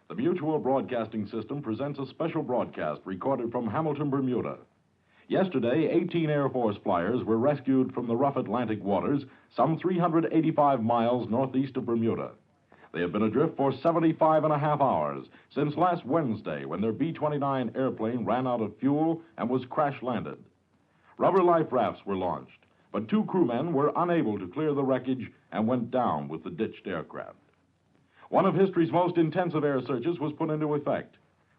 The Mutual Broadcasting System presents a special broadcast recorded from Hamilton, Bermuda. Yesterday, 18 Air Force flyers were rescued from the rough Atlantic waters some 385 miles northeast of Bermuda. They have been adrift for 75 and a half hours since last Wednesday when their B-29 airplane ran out of fuel and was crash-landed. Rubber life rafts were launched, but two crewmen were unable to clear the wreckage and went down with the ditched aircraft. One of history's most intensive air searches was put into effect.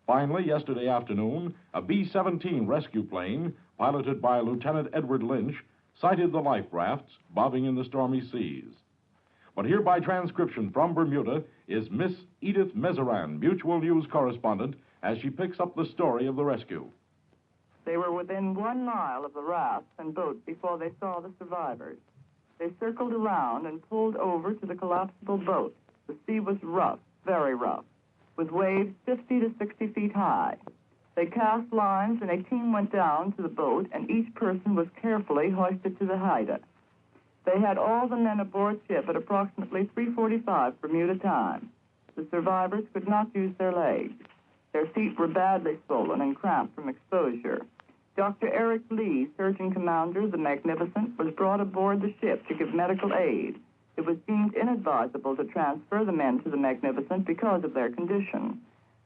Finally, yesterday afternoon, a B-17 rescue plane, piloted by Lieutenant Edward Lynch, sighted the life rafts bobbing in the stormy seas. But here by transcription from Bermuda is Miss Edith Mizarand, Mutual News correspondent, as she picks up the story of the rescue. They were within 1 mile of the rafts and boats before they saw the survivors. They circled around and pulled over to the collapsible boat. The sea was rough, very rough, with waves 50 to 60 feet high. They cast lines and a team went down to the boat and each person was carefully hoisted to the Haida. They had all the men aboard ship at approximately 3:45 Bermuda time. The survivors could not use their legs. Their feet were badly swollen and cramped from exposure. Dr. Eric Lee, surgeon commander of the Magnificent, was brought aboard the ship to give medical aid. It was deemed inadvisable to transfer the men to the Magnificent because of their condition.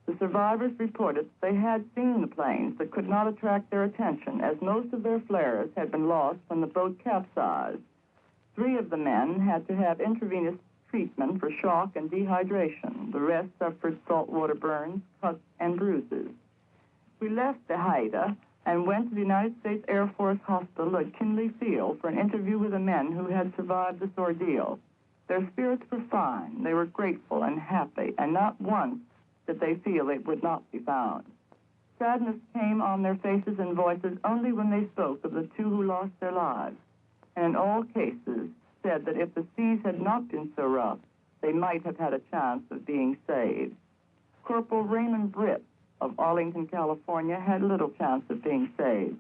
The survivors reported that they had seen the planes but could not attract their attention as most of their flares had been lost when the boat capsized. 3 of the men had to have intravenous treatment for shock and dehydration. The rest suffered saltwater burns, cuts, and bruises. We left the Haida and went to the United States Air Force Hospital at Kinley Field for an interview with the men who had survived this ordeal. Their spirits were fine. They were grateful and happy, and not once did they feel they would not be found. Sadness came on their faces and voices only when they spoke of the 2 who lost their lives, and in all cases said that if the seas had not been so rough, they might have had a chance of being saved. Corporal Raymond Britt of Arlington, California, had little chance of being saved,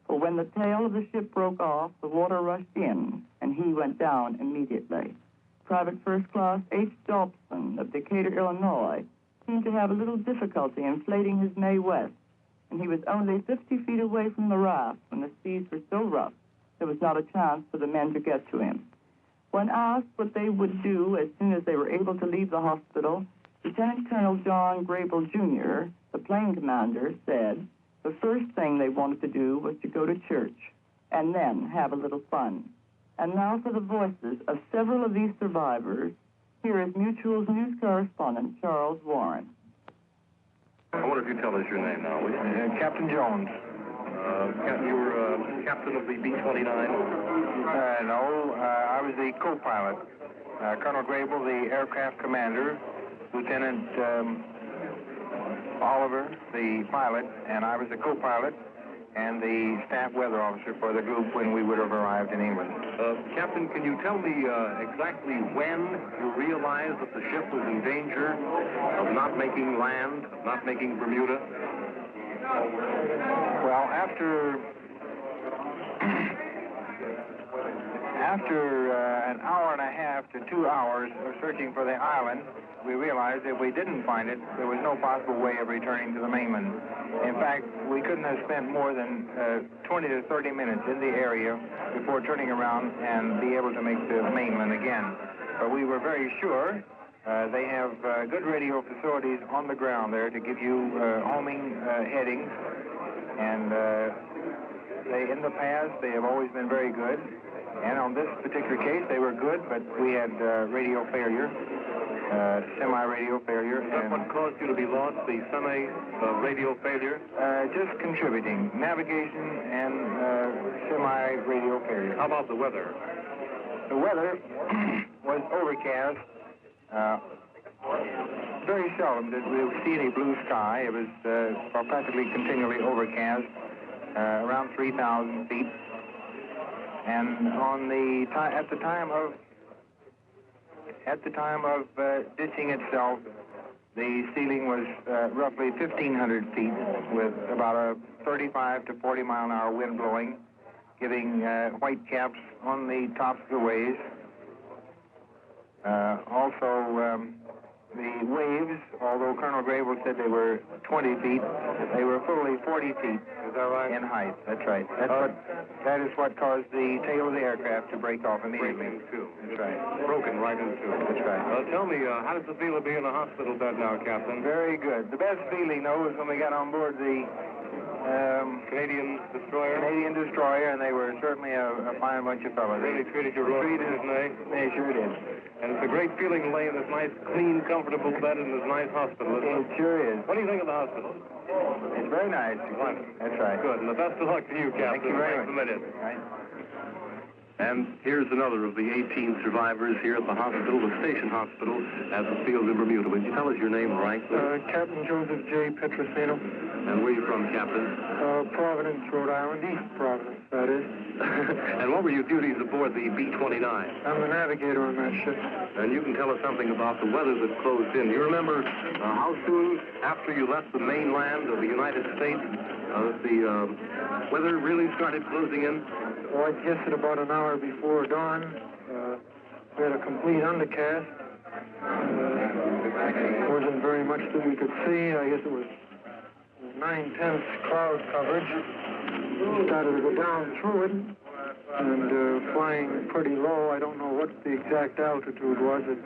for when the tail of the ship broke off, the water rushed in, and he went down immediately. Private First Class H. Dobson of Decatur, Illinois, seemed to have a little difficulty inflating his Mae West, and he was only 50 feet away from the raft when the seas were so rough there was not a chance for the men to get to him. When asked what they would do as soon as they were able to leave the hospital, Lieutenant Colonel John Grable, Jr., the plane commander, said the first thing they wanted to do was to go to church and then have a little fun. And now for the voices of several of these survivors, here is Mutual's news correspondent, Charles Warren. I wonder if you tell us your name now, will you? Captain Jones. You were captain of the B-29? No, I was the co-pilot. Colonel Grable, the aircraft commander, Lieutenant Oliver, the pilot, and I was the co-pilot and the staff weather officer for the group when we would have arrived in England. Captain, can you tell me exactly when you realized that the ship was in danger of not making land, of not making Bermuda? Well, after an hour and a half to 2 hours of searching for the island, we realized if we didn't find it, there was no possible way of returning to the mainland. In fact, we couldn't have spent more than 20 to 30 minutes in the area before turning around and be able to make the mainland again. But we were very sure. They have good radio facilities on the ground there to give you homing headings. And in the past, they have always been very good. And on this particular case, they were good, but we had radio failure, semi-radio failure. That's what caused you to be lost, the semi-radio failure? Just contributing. Navigation and semi-radio failure. How about the weather? The weather was overcast. Very seldom did we see any blue sky. It was practically continually overcast, around 3,000 feet. And at the time of ditching itself, the ceiling was roughly 1,500 feet, with about a 35 to 40 mile an hour wind blowing, giving white caps on the tops of the waves. Also, The waves, although Colonel Grable said they were 20 feet, they were fully 40 feet. Is that right? In height. That's right. That is what caused the tail of the aircraft to break off immediately. Break in two. That's right. Broken right in two. That's right. Tell me, how does it feel to be in a hospital bed now, Captain? Very good. The best feeling, though, was when we got on board the Canadian destroyer? Canadian destroyer, and they were certainly a fine bunch of fellows. Really treated you right, didn't they? They sure did. And it's a great feeling to lay in this nice, clean, comfortable bed in this nice hospital, isn't it? It sure is. What do you think of the hospital? It's very nice. Right. That's right. Good, and the best of luck to you, Captain. Thank you very Thanks much. a minute. Right. And here's another of the 18 survivors here at the hospital, the station hospital, at the field in Bermuda. Would you tell us your name, right? Captain Joseph J. Petrosino, And where are you from, Captain? Providence, Rhode Island, East Providence, that is. And what were your duties aboard the B-29? I'm the navigator on that ship. And you can tell us something about the weather that closed in. Do you remember how soon after you left the mainland of the United States the weather really started closing in? Well, I guess at about an hour before dawn, we had a complete undercast. Wasn't very much that we could see. I guess it was 9/10 cloud coverage. We started to go down through it and flying pretty low. I don't know what the exact altitude was. It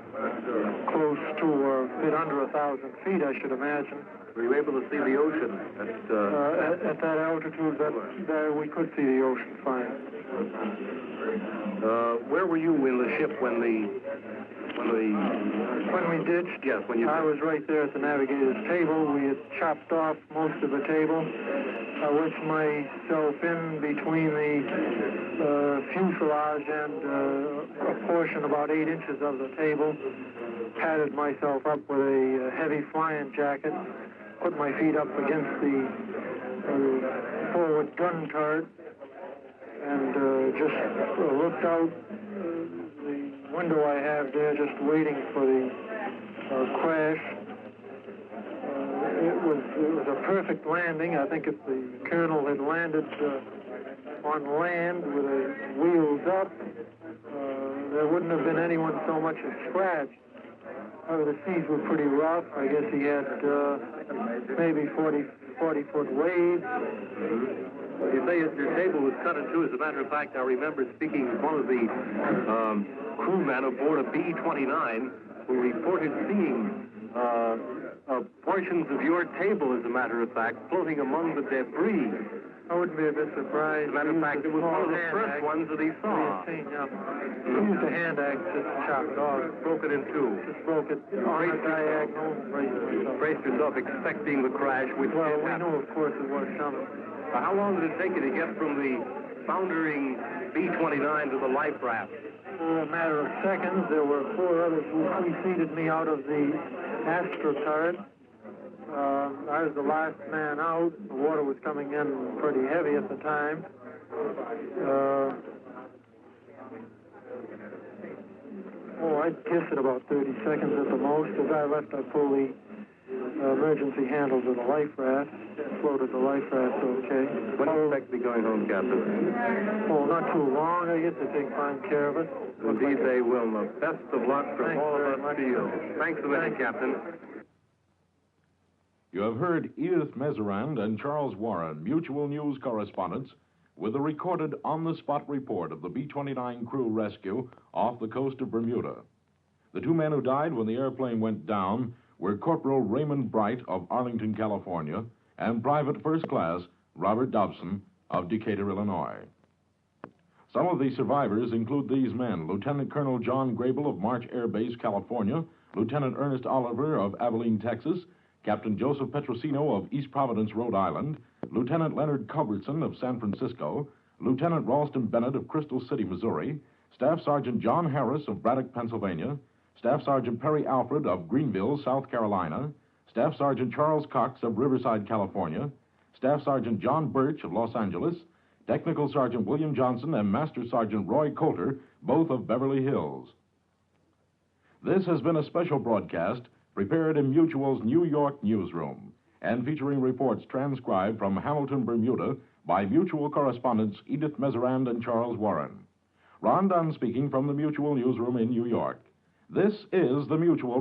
close to or a bit under 1,000 feet, I should imagine. Were you able to see the ocean? At that altitude, there we could see the ocean fine. Where were you in the ship when we ditched? Yes, when you... I was right there at the navigator's table. We had chopped off most of the table. I wedged myself in between the fuselage and a portion about 8 inches of the table. Padded myself up with a heavy flying jacket. Put my feet up against the forward gun turret and just looked out the window I have there, just waiting for the crash. It was a perfect landing. I think if the colonel had landed on land with the wheels up, there wouldn't have been anyone so much as scratched. The seas were pretty rough. I guess he had maybe 40-foot waves. You say that your table was cut in two. As a matter of fact, I remember speaking with one of the crewmen aboard a B-29 who reported seeing portions of your table, as a matter of fact, floating among the debris. I wouldn't be a bit surprised. As a matter of fact, it was one of the first ones that he saw. We used a hand axe just to chop it off. Broke it in two. Just broke it on a diagonal. Braced yourself expecting the crash, which well, did we happen. knew, of course, it was coming. How long did it take you to get from the foundering B-29 to the life raft? For a matter of seconds, there were 4 others who preceded me out of the astro turret. I was the last man out. The water was coming in pretty heavy at the time. I'd guess at about 30 seconds at the most. As I left, I pulled the emergency handles of the life raft. Floated the life raft okay. When do you expect to be going home, Captain? Oh, not too long. I guess they take fine care of us. Indeed, they will. The best of luck from Thanks all very of us much. to you. Thanks a minute, Captain. You have heard Edith Mizarand and Charles Warren, mutual news correspondents, with a recorded on-the-spot report of the B-29 crew rescue off the coast of Bermuda. The 2 men who died when the airplane went down were Corporal Raymond Bright of Arlington, California, and Private First Class Robert Dobson of Decatur, Illinois. Some of the survivors include these men: Lieutenant Colonel John Grable of March Air Base, California, Lieutenant Ernest Oliver of Abilene, Texas, Captain Joseph Petrosino of East Providence, Rhode Island, Lieutenant Leonard Culbertson of San Francisco, Lieutenant Ralston Bennett of Crystal City, Missouri, Staff Sergeant John Harris of Braddock, Pennsylvania, Staff Sergeant Perry Alfred of Greenville, South Carolina, Staff Sergeant Charles Cox of Riverside, California, Staff Sergeant John Birch of Los Angeles, Technical Sergeant William Johnson and Master Sergeant Roy Coulter, both of Beverly Hills. This has been a special broadcast prepared in Mutual's New York newsroom and featuring reports transcribed from Hamilton, Bermuda by Mutual correspondents Edith Mizarand and Charles Warren. Ron Dunn speaking from the Mutual newsroom in New York. This is the Mutual